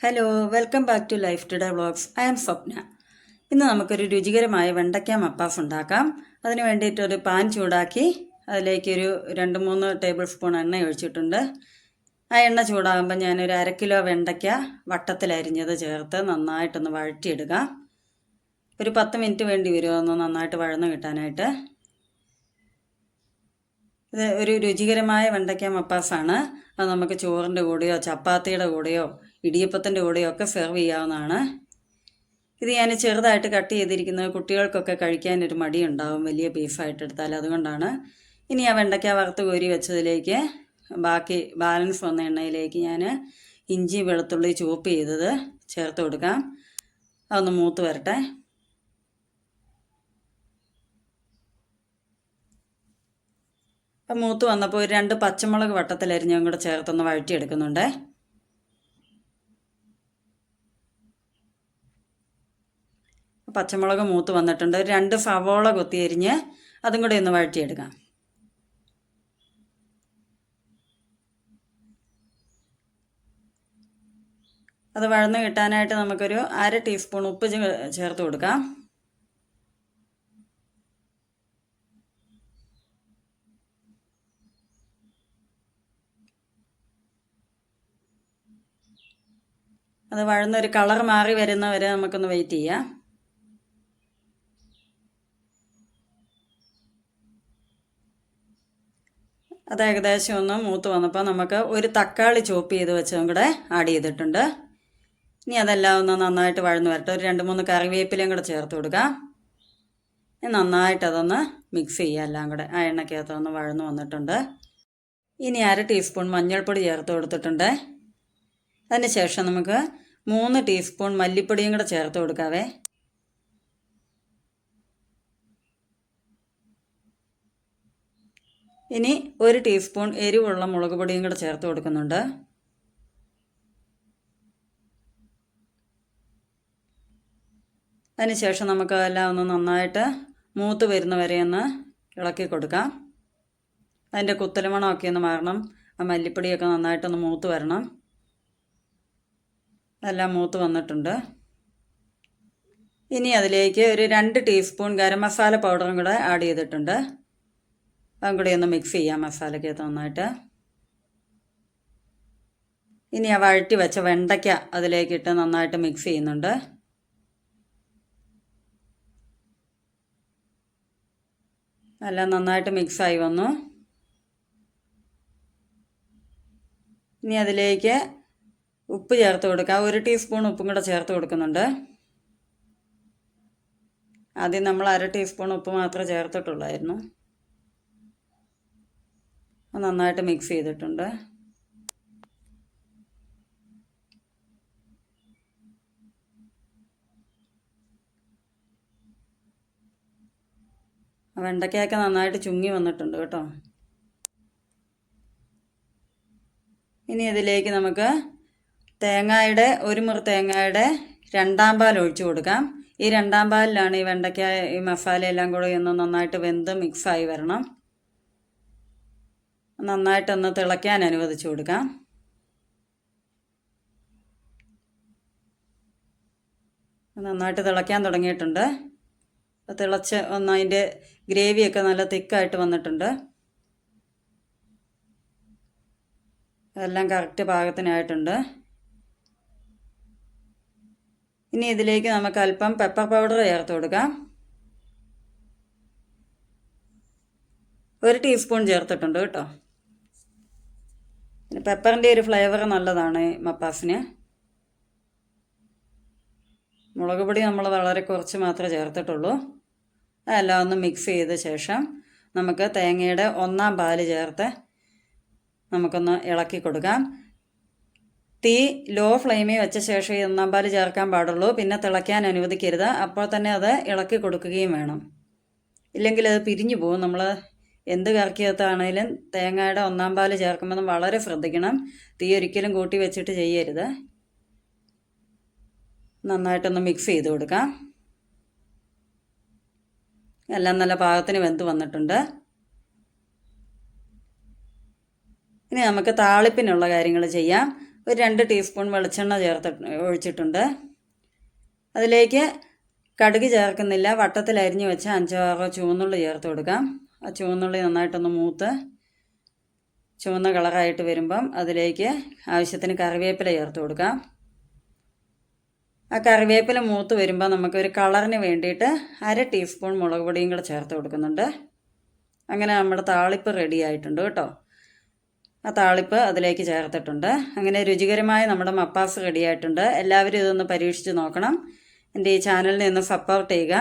Hello, welcome back to life today vlogs. I am Swapna. ഇന്ന് നമുക്കൊരു രുചികരമായ വെണ്ടയ്ക്ക മപ്പാസ് ഉണ്ടാക്കാം. അതിന് വേണ്ടിയിട്ടൊരു പാൻ ചൂടാക്കി അതിലേക്കൊരു 2-3 ടേബിൾ സ്പൂൺ എണ്ണ ഒഴിച്ചിട്ടുണ്ട്. ആ എണ്ണ ചൂടാകുമ്പോൾ ഞാനൊരു 1/2 കിലോ വെണ്ടയ്ക്ക വട്ടത്തിലരിഞ്ഞത് ചേർത്ത് നന്നായിട്ടൊന്ന് വഴറ്റിയിടുക. ഒരു 10 മിനിറ്റ് വേണ്ടി വരും ഒന്ന് നന്നായിട്ട് വഴന്ന് കിട്ടാനായിട്ട്. ഇത് ഒരു രുചികരമായ വെണ്ടയ്ക്ക മപ്പാസാണ്. അത് നമുക്ക് ചോറിൻ്റെ കൂടെയോ ചപ്പാത്തിയുടെ കൂടെയോ ഇടിയപ്പത്തിൻ്റെ കൂടെയോ ഒക്കെ സെർവ് ചെയ്യാവുന്നതാണ്. ഇത് ഞാൻ ചെറുതായിട്ട് കട്ട് ചെയ്തിരിക്കുന്നത് കുട്ടികൾക്കൊക്കെ കഴിക്കാനൊരു മടിയുണ്ടാവും വലിയ പീസായിട്ട് എടുത്താൽ, അതുകൊണ്ടാണ്. ഇനി ആ വെണ്ടയ്ക്ക വറുത്ത് കോരി വെച്ചതിലേക്ക് ബാക്കി ബാലൻസ് വന്ന എണ്ണയിലേക്ക് ഞാൻ ഇഞ്ചി വെളുത്തുള്ളി ചോപ്പ് ചെയ്തത് ചേർത്ത് കൊടുക്കാം. അതൊന്ന് മൂത്ത് വരട്ടെ. അപ്പം മൂത്ത് വന്നപ്പോൾ ഒരു 2 പച്ചമുളക് വട്ടത്തിലരിഞ്ഞും കൂടെ ചേർത്തൊന്ന് വഴറ്റിയെടുക്കുന്നുണ്ട്. പച്ചമുളക് മൂത്ത് വന്നിട്ടുണ്ട്. ഒരു 2 സവോള കൊത്തിയരിഞ്ഞ് അതും കൂടെ ഒന്ന് വഴറ്റിയെടുക്കാം. അത് വഴന്ന് കിട്ടാനായിട്ട് നമുക്കൊരു 1/2 ടീസ്പൂൺ ഉപ്പ് ചേർത്ത് കൊടുക്കാം. അത് വഴന്നൊരു കളർ മാറി വരുന്നവരെ നമുക്കൊന്ന് വെയിറ്റ് ചെയ്യാം. അത് ഏകദേശം ഒന്ന് മൂത്ത് വന്നപ്പോൾ നമുക്ക് ഒരു തക്കാളി ചോപ്പ് ചെയ്ത് വെച്ചതും കൂടെ ആഡ് ചെയ്തിട്ടുണ്ട്. ഇനി അതെല്ലാം ഒന്ന് നന്നായിട്ട് വഴന്ന് വരട്ടെ. ഒരു 2-3 കറിവേപ്പിലയും കൂടെ ചേർത്ത് കൊടുക്കാം. നന്നായിട്ട് അതൊന്ന് മിക്സ് ചെയ്യുക. എല്ലാം കൂടെ ആ എണ്ണയ്ക്കകത്ത് ഒന്ന് വഴന്ന് വന്നിട്ടുണ്ട്. ഇനി 1/2 ടീസ്പൂൺ മഞ്ഞൾപ്പൊടി ചേർത്ത് കൊടുത്തിട്ടുണ്ട്. അതിന് ശേഷം നമുക്ക് 3 ടീസ്പൂൺ മല്ലിപ്പൊടിയും കൂടെ ചേർത്ത് കൊടുക്കാവേ. ഇനി 1 ടീസ്പൂൺ എരിവുള്ള മുളക് പൊടിയും കൂടെ ചേർത്ത് കൊടുക്കുന്നുണ്ട്. അതിനുശേഷം നമുക്ക് അതെല്ലാം ഒന്ന് നന്നായിട്ട് മൂത്ത് വരുന്നവരെ ഒന്ന് ഇളക്കി കൊടുക്കാം. അതിൻ്റെ കുത്തലുമണമൊക്കെ ഒന്ന് മാറണം. ആ മല്ലിപ്പൊടിയൊക്കെ നന്നായിട്ടൊന്ന് മൂത്ത് വരണം. എല്ലാം മൂത്ത് വന്നിട്ടുണ്ട്. ഇനി അതിലേക്ക് ഒരു 2 ടീസ്പൂൺ ഗരം മസാല പൗഡറും കൂടെ ആഡ് ചെയ്തിട്ടുണ്ട്. അതും കൂടി ഒന്ന് മിക്സ് ചെയ്യാം മസാലയ്ക്കകത്ത് നന്നായിട്ട്. ഇനി ആ വഴറ്റി വെച്ച വെണ്ടയ്ക്ക അതിലേക്കിട്ട് നന്നായിട്ട് മിക്സ് ചെയ്യുന്നുണ്ട്. എല്ലാം നന്നായിട്ട് മിക്സായി വന്നു. ഇനി അതിലേക്ക് ഉപ്പ് ചേർത്ത് കൊടുക്കാം. 1 ടീസ്പൂൺ ഉപ്പും കൂടെ ചേർത്ത് കൊടുക്കുന്നുണ്ട്. ആദ്യം നമ്മൾ 1/2 ടീസ്പൂൺ ഉപ്പ് മാത്രമേ ചേർത്തിട്ടുള്ളായിരുന്നു. നന്നായിട്ട് മിക്സ് ചെയ്തിട്ടുണ്ട്. വെണ്ടയ്ക്കയൊക്കെ നന്നായിട്ട് ചുങ്ങി വന്നിട്ടുണ്ട് കേട്ടോ. ഇനി ഇതിലേക്ക് നമുക്ക് ഒരു മുറി തേങ്ങയുടെ 2-ാം പാൽ ഒഴിച്ചു കൊടുക്കാം. ഈ 2-ാം പാലിലാണ് ഈ വെണ്ടയ്ക്ക ഈ മസാലയെല്ലാം കൂടെ ഒന്ന് നന്നായിട്ട് വെന്ത് മിക്സായി വരണം. നന്നായിട്ടൊന്ന് തിളയ്ക്കാൻ അനുവദിച്ചു കൊടുക്കാം. നന്നായിട്ട് തിളയ്ക്കാൻ തുടങ്ങിയിട്ടുണ്ട്. തിളച്ച് ഒന്ന് അതിൻ്റെ ഗ്രേവിയൊക്കെ നല്ല തിക്കായിട്ട് വന്നിട്ടുണ്ട്. അതെല്ലാം കറക്റ്റ് പാകത്തിനായിട്ടുണ്ട്. ഇനി ഇതിലേക്ക് നമുക്ക് അല്പം പെപ്പർ പൗഡർ ചേർത്ത് കൊടുക്കാം. 1 ടീസ്പൂൺ ചേർത്തിട്ടുണ്ട് കേട്ടോ. പെപ്പറിൻ്റെ ഒരു ഫ്ലേവർ നല്ലതാണ് മപ്പാസിന്. മുളക് പൊടി നമ്മൾ വളരെ കുറച്ച് മാത്രമേ ചേർത്തിട്ടുള്ളൂ. അതെല്ലാം ഒന്ന് മിക്സ് ചെയ്ത ശേഷം നമുക്ക് തേങ്ങയുടെ 1-ാം പാല് ചേർത്ത് നമുക്കൊന്ന് ഇളക്കി കൊടുക്കാം. തീ ലോ ഫ്ലെയിമിൽ വെച്ച ശേഷം ഈ 1-ാം പാല് ചേർക്കാൻ പാടുള്ളൂ. പിന്നെ തിളയ്ക്കാൻ അനുവദിക്കരുത്. അപ്പോൾ തന്നെ അത് ഇളക്കി കൊടുക്കുകയും വേണം. ഇല്ലെങ്കിൽ അത് പിരിഞ്ഞു പോകും. നമ്മൾ എന്ത് കറിക്കകത്താണേലും തേങ്ങയുടെ 1-ാം പാല് ചേർക്കുമ്പോൾ വളരെ ശ്രദ്ധിക്കണം. തീ ഒരിക്കലും കൂട്ടി വെച്ചിട്ട് ചെയ്യരുത്. നന്നായിട്ടൊന്ന് മിക്സ് ചെയ്ത് കൊടുക്കാം. എല്ലാം നല്ല പാകത്തിന് വെന്ത് വന്നിട്ടുണ്ട്. ഇനി നമുക്ക് താളിപ്പിനുള്ള കാര്യങ്ങൾ ചെയ്യാം. ഒരു 2 ടീസ്പൂൺ വെളിച്ചെണ്ണ ഒഴിച്ചിട്ടുണ്ട്. അതിലേക്ക് കടുക് ചേർക്കുന്നില്ല. വട്ടത്തിൽ അരിഞ്ഞു വെച്ച 5-6 ചുവന്നുള്ളി ചേർത്ത് കൊടുക്കാം. ആ ചുവന്നുള്ളി നന്നായിട്ടൊന്ന് മൂത്ത് ചുവന്ന കളറായിട്ട് വരുമ്പം അതിലേക്ക് ആവശ്യത്തിന് കറിവേപ്പില ചേർത്ത് കൊടുക്കാം. ആ കറിവേപ്പില മൂത്ത് വരുമ്പോൾ നമുക്കൊരു കളറിന് വേണ്ടിയിട്ട് 1/2 ടീസ്പൂൺ മുളക് പൊടിയും കൂടെ ചേർത്ത് കൊടുക്കുന്നുണ്ട്. അങ്ങനെ നമ്മുടെ താളിപ്പ് റെഡി ആയിട്ടുണ്ട് കേട്ടോ. ആ താളിപ്പ് അതിലേക്ക് ചേർത്തിട്ടുണ്ട്. അങ്ങനെ രുചികരമായ നമ്മുടെ മപ്പാസ് റെഡി ആയിട്ടുണ്ട്. എല്ലാവരും ഇതൊന്ന് പരീക്ഷിച്ച് നോക്കണം. എൻ്റെ ഈ ചാനലിനെ ഒന്ന് സപ്പോർട്ട് ചെയ്യുക.